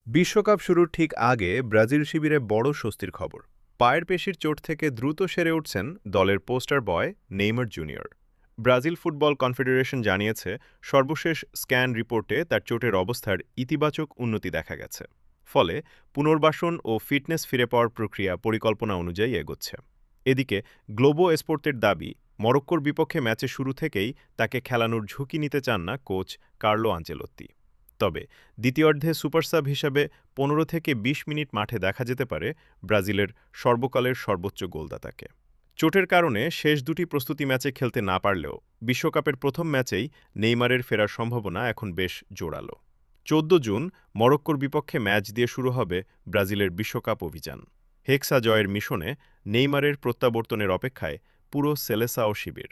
বিশ্বকাপ শুরুর ঠিক আগে ব্রাজিল শিবিরে বড় স্বস্তির খবর। পায়ের পেশির চোট থেকে দ্রুত সেরে উঠছেন দলের পোস্টার বয় Neymar junior. Brazil football confederation জানিয়েছে, সর্বশেষ স্ক্যান রিপোর্টে তার চোটের অবস্থার ইতিবাচক উন্নতি দেখা গেছে। ফলে পুনর্বাসন ও ফিটনেস ফিরে পাওয়ার প্রক্রিয়া পরিকল্পনা অনুযায়ী এগোচ্ছে। এদিকে গ্লোবো এসপোর্টের দাবি, মরক্কোর বিপক্ষে ম্যাচে শুরু থেকেই তাকে খেলানোর ঝুঁকি নিতে চান না কোচ কার্লো আনচেলত্তি। তবে দ্বিতীয়ার্ধে সুপার সাব হিসাবে ১৫ থেকে ২০ মিনিট মাঠে দেখা যেতে পারে ব্রাজিলের সর্বকালের সর্বোচ্চ গোলদাতাকে। চোটের কারণে শেষ দুটি প্রস্তুতি ম্যাচে খেলতে না পারলেও বিশ্বকাপের প্রথম ম্যাচেই নেইমারের ফেরার সম্ভাবনা এখন বেশ জোরালো। ১৪ জুন মরক্কোর বিপক্ষে ম্যাচ দিয়ে শুরু হবে ব্রাজিলের বিশ্বকাপ অভিযান। হেক্সা জয়ের মিশনে নেইমারের প্রত্যাবর্তনের অপেক্ষায় পুরো সেলেসাও শিবির।